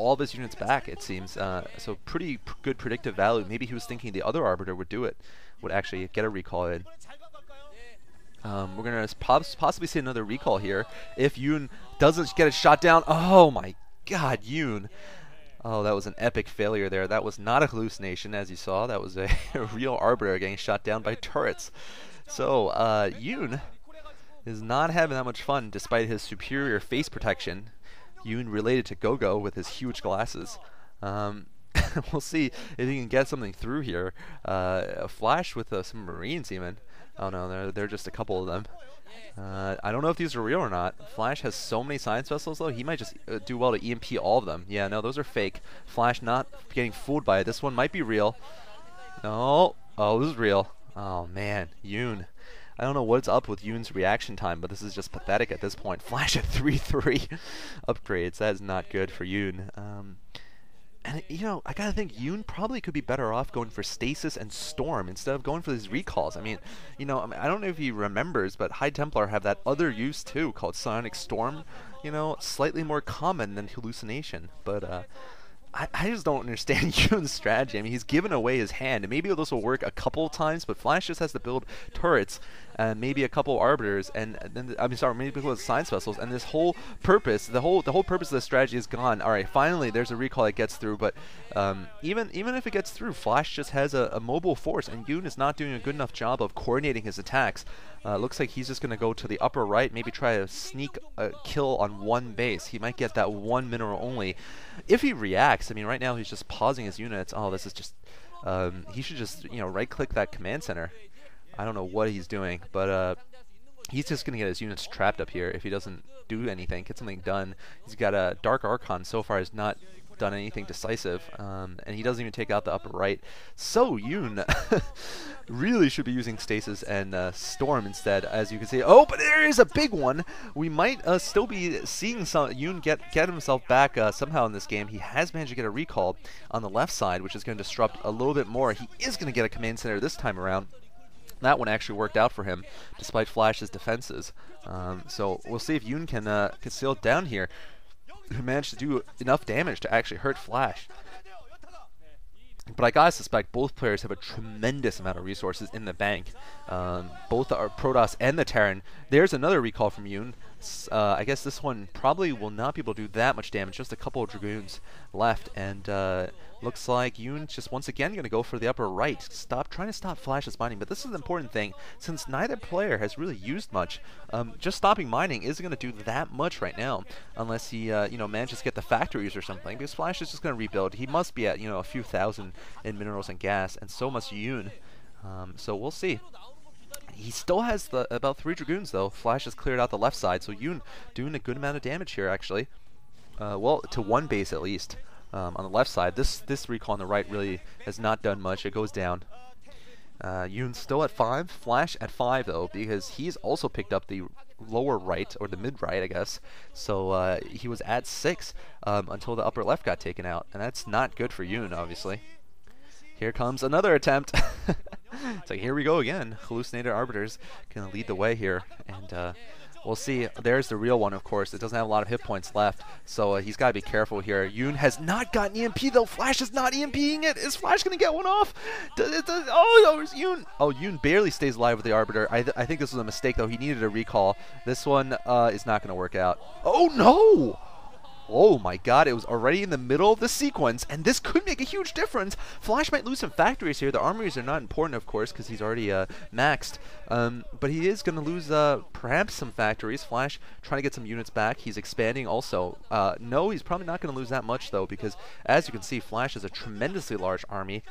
all of his units back, it seems. So pretty good predictive value. Maybe he was thinking the other Arbiter would do it, would actually get a recall in. We're going to possibly see another recall here if Yoon doesn't get it shot down. Oh my god, Yoon. Oh, that was an epic failure there. That was not a hallucination, as you saw. That was a real Arbiter getting shot down by turrets. So, Yoon is not having that much fun despite his superior face protection. Yoon related to Gogo with his huge glasses. We'll see if he can get something through here. A Flash with some Marines even. Oh no, they're just a couple of them. I don't know if these are real or not. Flash has so many science vessels though, he might just do well to EMP all of them. Yeah, no, those are fake. Flash not getting fooled by it. This one might be real. No. Oh, this is real. Oh man, Yoon. I don't know what's up with Yoon's reaction time, but this is just pathetic at this point. Flash at 3-3 upgrades. That is not good for Yoon. And, you know, I gotta think Yoon probably could be better off going for Stasis and Storm instead of going for these recalls. I mean, you know, I don't know if he remembers, but High Templar have that other use too called Sonic Storm. You know, slightly more common than Hallucination. But, I just don't understand Yoon's strategy. I mean, he's given away his hand, and maybe this will work a couple of times, but Flash just has to build turrets, and maybe a couple Arbiters, and then, I mean, sorry, maybe with Science Vessels, and this whole purpose, the whole purpose of the strategy is gone. Alright, finally, there's a recall that gets through, but even if it gets through, Flash just has a mobile force, and Yoon is not doing a good enough job of coordinating his attacks. Looks like he's just going to go to the upper right, maybe try to sneak a kill on one base. He might get that one mineral only. If he reacts, I mean, right now he's just pausing his units. Oh, this is just, he should just, you know, right-click that command center. I don't know what he's doing, but he's just going to get his units trapped up here if he doesn't do anything, get something done. He's got a Dark Archon so far has not done anything decisive, and he doesn't even take out the upper right. So Yoon really should be using Stasis and Storm instead, as you can see. Oh, but there is a big one. We might still be seeing some Yoon get himself back somehow in this game. He has managed to get a recall on the left side, which is going to disrupt a little bit more. He is going to get a command center this time around. That one actually worked out for him, despite Flash's defenses. So we'll see if Yoon can seal it down here. Who managed to do enough damage to actually hurt Flash. But I gotta suspect both players have a tremendous amount of resources in the bank. Both are Protoss and the Terran. There's another recall from Yoon. I guess this one probably will not be able to do that much damage. Just a couple of Dragoons left, and looks like Yoon's just once again going to go for the upper right. Trying to stop Flash's mining. But this is an important thing, since neither player has really used much. Just stopping mining isn't going to do that much right now, unless he you know, manages to get the factories or something. Because Flash is just going to rebuild. He must be at, you know, a few thousand in minerals and gas, and so must Yoon. So we'll see. He still has about 3 Dragoons though. Flash has cleared out the left side, so Yoon doing a good amount of damage here actually. Well, to one base at least. On the left side, this recall on the right really has not done much. It goes down. Yoon's still at 5. Flash at 5 though, because he's also picked up the lower right, or the mid right I guess. So he was at 6 until the upper left got taken out, and that's not good for Yoon obviously. Here comes another attempt. It's like, here we go again. Hallucinated Arbiters gonna lead the way here, and we'll see. There's the real one, of course. It doesn't have a lot of hit points left, so he's got to be careful here. Yoon has not gotten EMP, though. Flash is not EMPing it. Is Flash going to get one off? Oh, it's Yoon. Oh, Yoon barely stays alive with the Arbiter. I think this was a mistake, though. He needed a recall. This one is not going to work out. Oh, no! Oh my god, it was already in the middle of the sequence, and this could make a huge difference. Flash might lose some factories here. The armories are not important, of course, because he's already maxed. But he is going to lose perhaps some factories. Flash trying to get some units back. He's expanding also. No, he's probably not going to lose that much, though, because as you can see, Flash has a tremendously large army.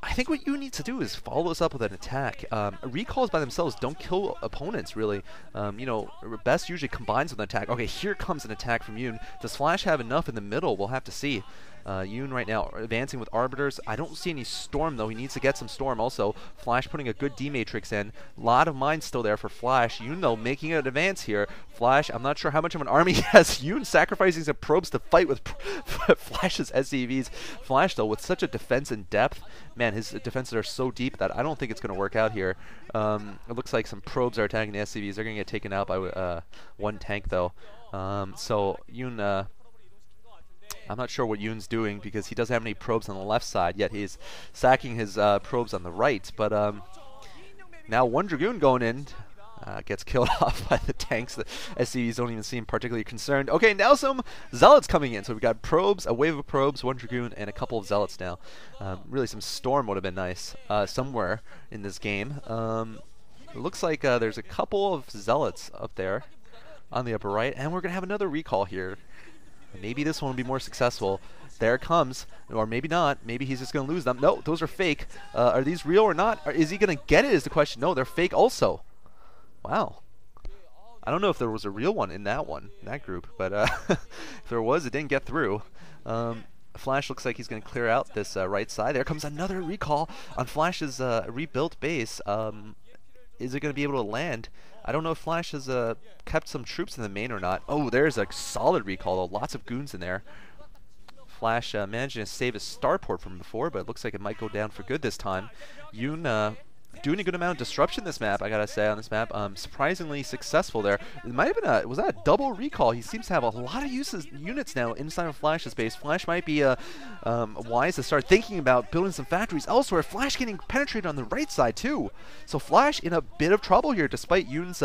I think what you need to do is follow this up with an attack. Recalls by themselves don't kill opponents, really. You know, best usually combines with an attack. Okay, here comes an attack from Yoon. Does Flash have enough in the middle? We'll have to see. Yoon right now advancing with Arbiters. I don't see any Storm, though. He needs to get some Storm also. Flash putting a good D-Matrix in. A lot of mines still there for Flash. Yoon, though, making an advance here. Flash, I'm not sure how much of an army he has. Yoon sacrificing some probes to fight with Flash's SCVs. Flash, though, with such a defense in depth. Man, his defenses are so deep that I don't think it's going to work out here. It looks like some probes are attacking the SCVs. They're going to get taken out by one tank, though. So Yoon I'm not sure what Yoon's doing because he doesn't have any probes on the left side, yet he's sacking his probes on the right. But now one Dragoon going in. Gets killed off by the tanks. The SCVs don't even seem particularly concerned. Okay, now some Zealots coming in. So we've got probes, a wave of probes, one Dragoon, and a couple of Zealots now. Really, some Storm would have been nice somewhere in this game. It looks like there's a couple of Zealots up there on the upper right, and we're going to have another recall here. Maybe this one will be more successful. There it comes. Or maybe not. Maybe he's just going to lose them. No, those are fake. Are these real or not? Is he going to get it is the question. No, they're fake also. Wow. I don't know if there was a real one in that group, but if there was, it didn't get through. Flash looks like he's going to clear out this right side. There comes another recall on Flash's rebuilt base. Is it going to be able to land? I don't know if Flash has kept some troops in the main or not. Oh, there's a solid recall, though. Lots of goons in there. Flash managing to save his starport from before, but it looks like it might go down for good this time. Yoon doing a good amount of disruption this map, I gotta say, on this map. Surprisingly successful there. It might have been was that a double recall? He seems to have a lot of units now inside of Flash's base. Flash might be wise to start thinking about building some factories elsewhere. Flash getting penetrated on the right side too. So Flash in a bit of trouble here, despite Yoon's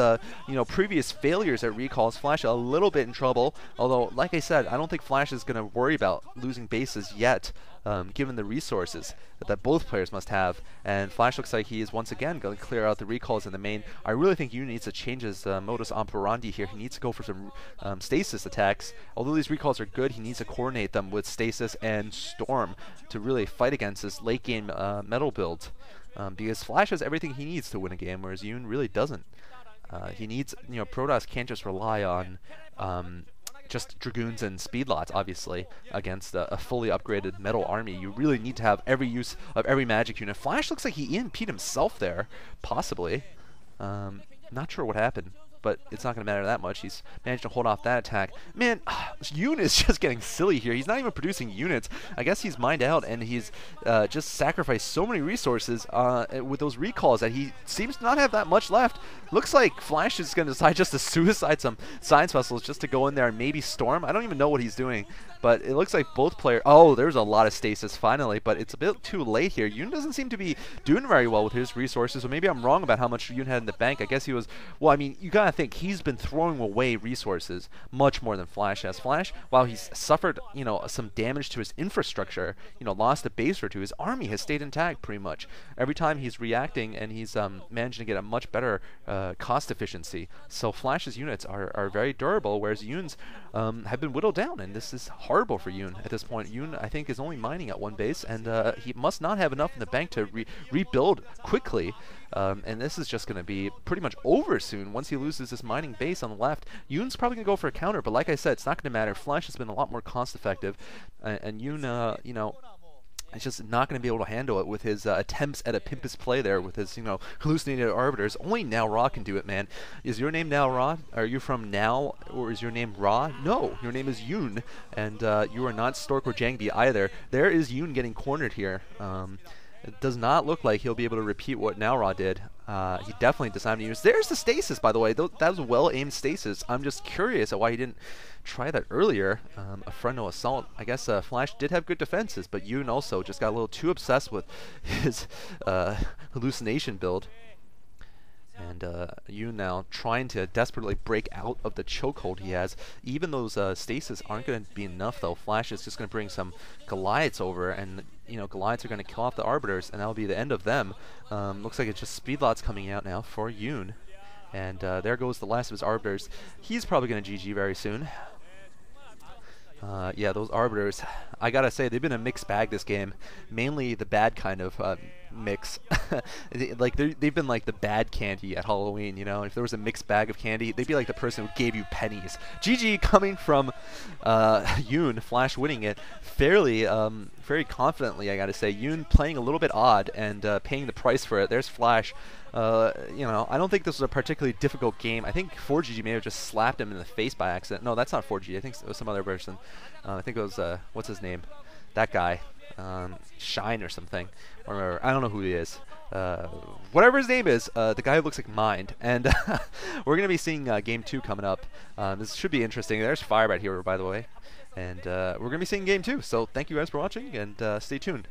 previous failures at recalls. Flash a little bit in trouble, although, like I said, I don't think Flash is gonna worry about losing bases yet. Given the resources that both players must have. And Flash looks like he is once again going to clear out the recalls in the main. I really think Yoon needs to change his modus operandi here. He needs to go for some stasis attacks. Although these recalls are good, he needs to coordinate them with stasis and storm to really fight against this late game metal build. Because Flash has everything he needs to win a game, whereas Yoon really doesn't. He needs, Protoss can't just rely on just Dragoons and Speedlots, obviously, against a fully upgraded metal army. You really need to have every use of every magic unit. Flash looks like he EMP'd himself there, possibly. Not sure what happened, but it's not going to matter that much. He's managed to hold off that attack. Man, Yoon is just getting silly here. He's not even producing units. I guess he's mined out, and he's just sacrificed so many resources with those recalls that he seems to not have that much left. Looks like Flash is going to decide just to suicide some science vessels just to go in there and maybe storm. I don't even know what he's doing. But it looks like both players... Oh, there's a lot of stasis finally, but it's a bit too late here. Yoon doesn't seem to be doing very well with his resources, so maybe I'm wrong about how much Yoon had in the bank. I guess he was... Well, I mean, you gotta think, he's been throwing away resources much more than Flash has. Flash, while he's suffered, some damage to his infrastructure, lost a base or two, his army has stayed intact pretty much. Every time he's reacting, and he's managing to get a much better cost efficiency. So Flash's units are very durable, whereas Yoon's have been whittled down, and this is horrible for Yoon at this point. Yoon, I think, is only mining at one base, and he must not have enough in the bank to rebuild quickly. And this is just going to be pretty much over soon once he loses this mining base on the left. Yoon's probably going to go for a counter, but like I said, it's not going to matter. Flash has been a lot more cost effective, and Yoon, is just not going to be able to handle it with his attempts at a pimpus play there with his, hallucinated arbiters. Only Now Ra can do it, man. Is your name Now Ra? Are you from Now, or is your name Ra? No, your name is Yoon, and you are not Stork or Jangbi either. There is Yoon getting cornered here. It does not look like he'll be able to repeat what Now Ra did. He definitely decided to use... There's the stasis, by the way. That was a well-aimed stasis. I'm just curious at why he didn't try that earlier. A frontal assault. I guess Flash did have good defenses, but Yoon also just got a little too obsessed with his hallucination build. And Yoon now trying to desperately break out of the chokehold he has. Even those stasis aren't going to be enough, though. Flash is just going to bring some Goliaths over, and Goliaths are going to kill off the arbiters, and that'll be the end of them. Looks like it's just Speedlots coming out now for Yoon. And there goes the last of his arbiters. He's probably going to GG very soon. Yeah, those arbiters, I gotta say, they've been a mixed bag this game. Mainly the bad kind of mix. Like they've been like the bad candy at Halloween, If there was a mixed bag of candy, they'd be like the person who gave you pennies. GG coming from Yoon, Flash winning it fairly, very confidently, I gotta say. Yoon playing a little bit odd and paying the price for it. There's Flash. I don't think this was a particularly difficult game. I think 4GG may have just slapped him in the face by accident. No, that's not 4GG. I think it was some other person. I think it was, what's his name? That guy. Shine or something. Or I don't know who he is. Whatever his name is, the guy who looks like Mind. And we're going to be seeing Game 2 coming up. This should be interesting. There's Firebat here, by the way. And we're going to be seeing game 2. So thank you guys for watching, and stay tuned.